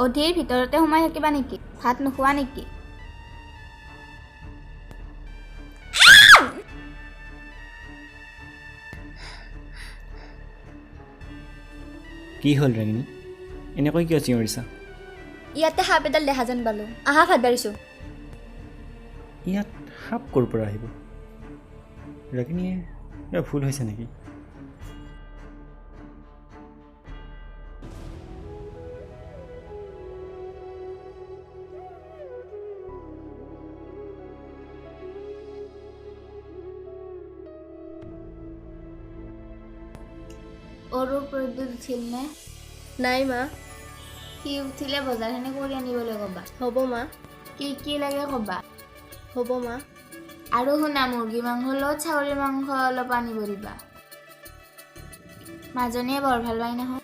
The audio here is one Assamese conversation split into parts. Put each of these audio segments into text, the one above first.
অধিৰ ভিতৰতে সোমাই থাকিবা নেকি? ভাত নোখোৱা নেকি? কি হ'ল ৰাগিনী? এনেকৈ কিয় চিঞৰিছা? ইয়াতে সাপ এডাল দেখা যেন পালোঁ। আহা ভাত বাঢ়িছোঁ। ইয়াত সাপ ক'ৰ পৰা আহিব? ৰাগিনীয়ে কিবা ভুল হৈছে নেকি? অৰুৰ প্ৰদ্যুৎ উঠিল নে? নাই মা। সি উঠিলে বজাৰখিনি কৰি আনিবলৈ ক'বা। হ'ব মা। কি লাগে ক'বা। হ'ব মা। আৰু শুনা, মুৰ্গী মাংস লগত ছাগলীৰ মাংস অলপ আনিব দিবা। মাজনীয়ে বৰ ভাল পায় নহয়।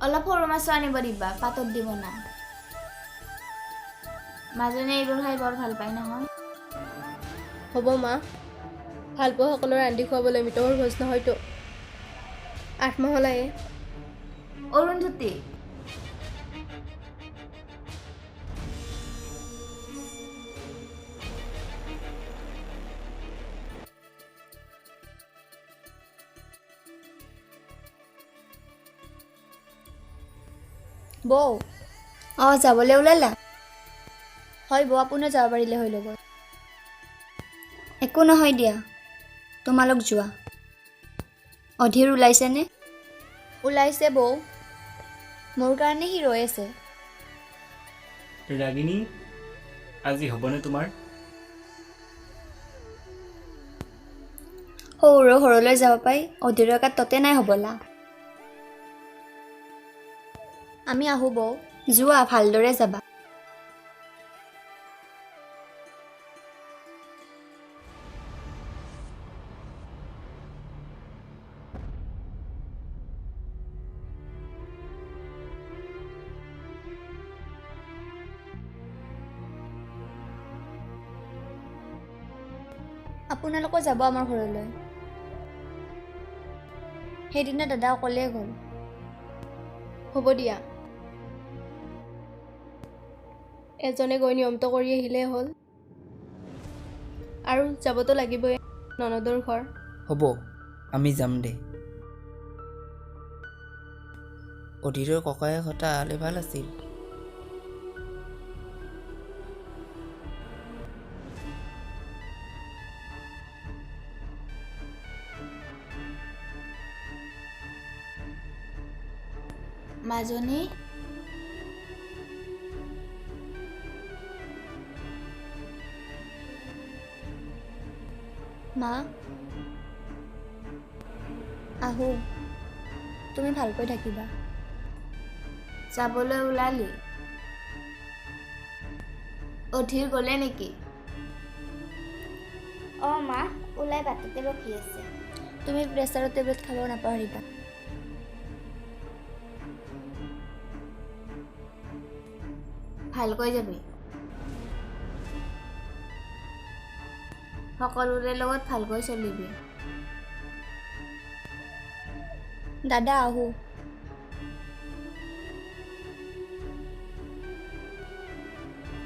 অলপ সৰু মাছো আনিব দিবা, পাতত দিব না। মাজনীয়ে এইবোৰ খাই বৰ ভাল পায় নহয়। হ'ব মা। ভালপোৱা সকলোৰে ৰান্ধি খুৱাবলৈ মিতবৰ ভোজ নহয়তো। 8 মাহ লাগে। অৰুন্ধতী, বৌ। যাবলৈ ওলালা? হয় বৌ, আপুনিও যাব পাৰিলে হৈ লগত। একো নহয় দিয়া, তোমালোক যোৱা। অধীৰ ওলাইছেনে? ওলাইছে বৌ। মোৰ কাৰণে সি ৰৈ আছে। ৰাগিনী, আজি হ'বনে তোমাৰ? সৰুলৈ যাব পাই, অধীৰৰ গাত ততে নাই হ'বলা। আমি আহোঁ বৌ। যোৱা, ভালদৰে যাবা। আপোনালোকো যাব আমাৰ ঘৰলৈ। সেইদিনা দাদা অকলে গ'ল। হ'ব দিয়া। এজনে গৈ নিয়মটো কৰি আহিলেই হ'ল। আৰু যাবতো লাগিবই, ননদৰ ঘৰ। হ'ব, আমি যাম দে। অধীৰৰ ককায়ে হতা হ'লে ভাল আছিল। মাজনী, মা, আহোঁ। তুমি ভালকৈ থাকিবা। যাবলৈ ওলালি? অধীৰ গ'লে নেকি? মা, ওলাই বাটতে ৰখি আছে। তুমি প্ৰেছাৰৰ টেবলেট খাব নাপাহৰিবা। ভালকৈ যাবি। সকলোৰে লগত ভালকৈ চলিবি। দাদা, আহোঁ।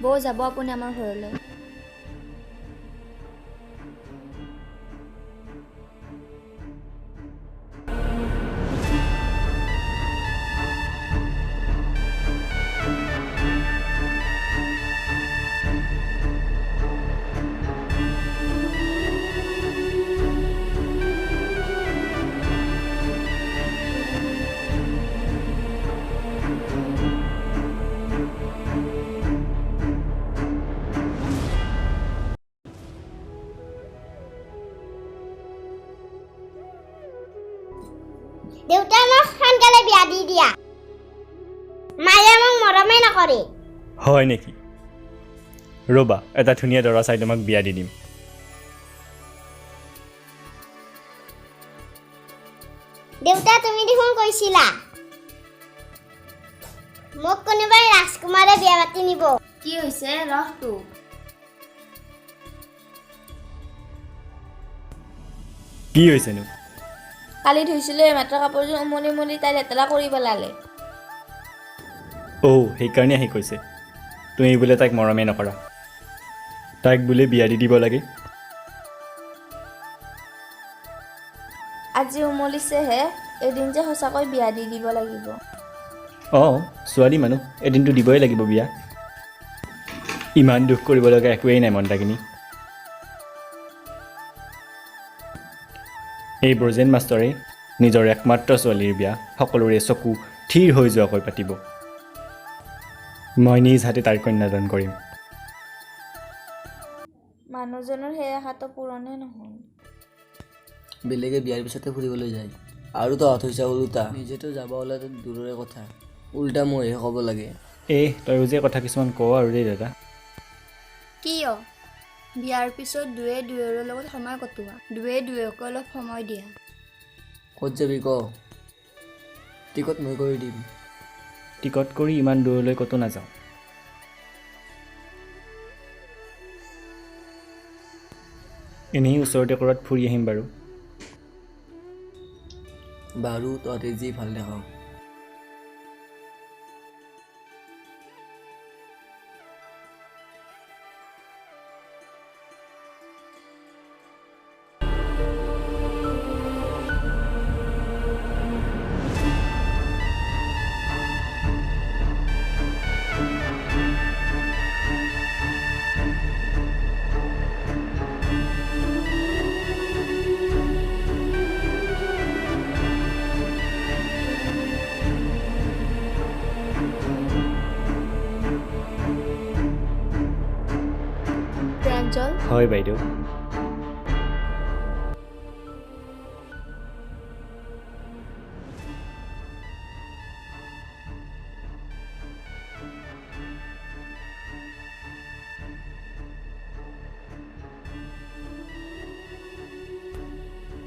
বৌ, যাব আপুনি আমাৰ ঘৰলৈ। দেউতা মোক সোনকালে বিয়া দি দিয়া। মায়ে মোক মৰমেই নকৰে। হয় নেকি? ৰ'বা, এটা ধুনীয়া দৰা চাই তোমাক বিয়া দি দিম। দেউতা, তুমি দেখোন কৈছিলা মোক কোনোবাই ৰাজকুমাৰে বিয়া পাতি নিব। কি হৈছে? ৰহটো। কি হৈছেনো? কালি ধুইছিলোঁ, মাত্ৰ কাপোৰযোৰ উমলি তাই লেতেৰা কৰি পেলালে। সেইকাৰণে আহি কৈছে তুমি বোলে তাইক মৰমেই নকৰা, তাইক বোলে বিয়া দি দিব লাগে। আজি উমলিছেহে, এদিন যে সঁচাকৈ বিয়া দি দিব লাগিব। ছোৱালী মানুহ এদিনটো দিবই লাগিব বিয়া। ইমান দুখ কৰিব লগা একোৱেই নাই মন্দাকিনী। এই ব্ৰজেন মাষ্টৰে নিজৰ একমাত্ৰ ছোৱালীৰ বিয়া সকলোৰে চকু থিৰ হৈ যোৱাকৈ পাতিব। মই নিজ হাতে তাইৰ কন্যাদান কৰিম। মানুহজনৰ সেই আশাটো পূৰণে নহ'ল। বেলেগে বিয়াৰ পিছতে ফুৰিবলৈ যায় আৰু তহঁত হৈছে ওলোটা। নিজেতো যাব ওলাটো দূৰৰে কথা, উল্টা মইহে ক'ব লাগে। তইও যে কথা কিছুমান কওঁ আৰু দেই দাদা। কিয়? বিয়াৰ পিছত দুয়ে দুয়োৰ লগত সময় কটোৱা, দুয়ে দুয়োকে অলপ সময় দিয়া। ক'ত যাবি ক? টিকট মই কৰি দিম। টিকট কৰি ইমান দূৰলৈ ক'তো নাযাওঁ। এনেই ওচৰতে ক'ৰবাত ফুৰি আহিম বাৰু। বাৰু তহঁতে যি ভাল দেখাওঁ। প্ৰাঞ্জল, হয় বাইদেউ।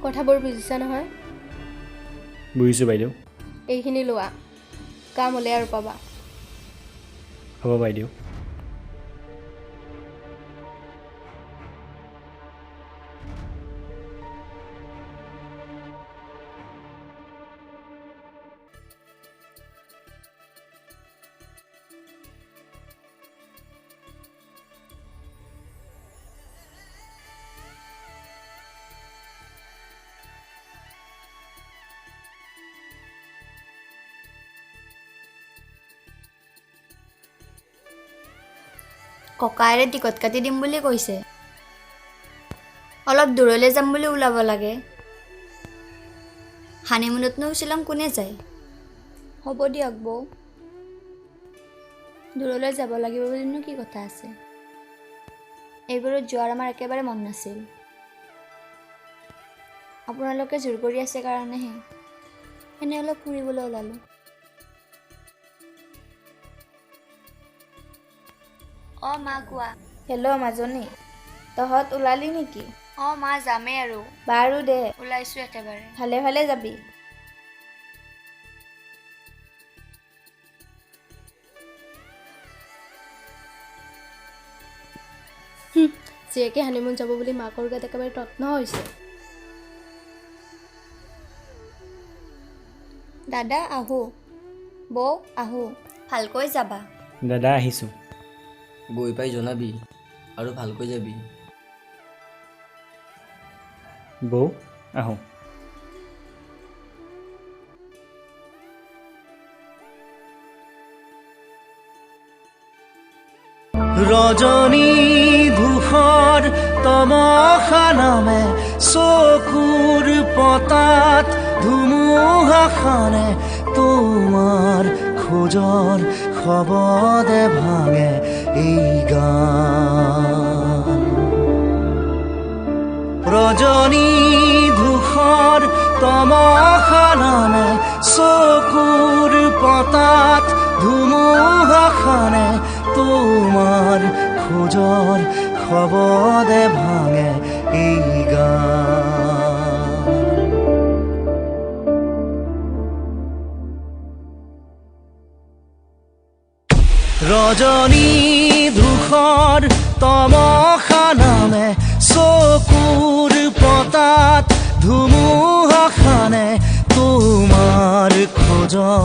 কথাবোৰ বুজিছা নহয়? বুজিছোঁ বাইদেউ। এইখিনি লোৱা, কাম হ'লে আৰু পাবা। হ'ব বাইদেউ। ককাইৰে টিকট কাটি দিম বুলি কৈছে। অলপ দূৰলৈ যাম বুলি ওলাব লাগে। হানিমুনতনো শ্বিলং কোনে যায়? হ'ব দিয়ক বৌ, দূৰলৈ যাব লাগিব বুলিনো কি কথা আছে। এইবোৰত যোৱাৰ আমাৰ একেবাৰে মন নাছিল। আপোনালোকে জোৰ কৰি আছে কাৰণেহে এনে অলপ ফুৰিবলৈ ওলালোঁ। মা কোৱা। হেল্ল' মাজনী, তহঁত ওলালি নেকি? মা যামেই আৰু। বাৰু দে, ওলাইছোঁ একেবাৰে। ভালে ভালে যাবি। জীয়েকে হানিমুন যাব বুলি মাকৰ গাত একেবাৰে তত্ন হৈছে। দাদা আহোঁ, বৌ আহোঁ। ভালকৈ যাবা। দাদা আহিছোঁ। গৈ পাই জনাবি আৰু ভালকৈ যাবি। বৌ আহোঁ। ৰজনী ধূসৰ তমসা নামে চকুৰ পতাত ধুমুহাখনে তোমাৰ খোজৰ শবদে ভাঙে এই গান। ৰজনী ধূসৰ তমসা নামে চকুৰ পতাত ধুমুহাখনে তোমাৰ খোজৰ শবদে ভাঙে এই গান। ৰজনী ধূসৰ তমসা নামে চকুৰ পতাত ধুমুহাখনে তোমাৰ খোজৰ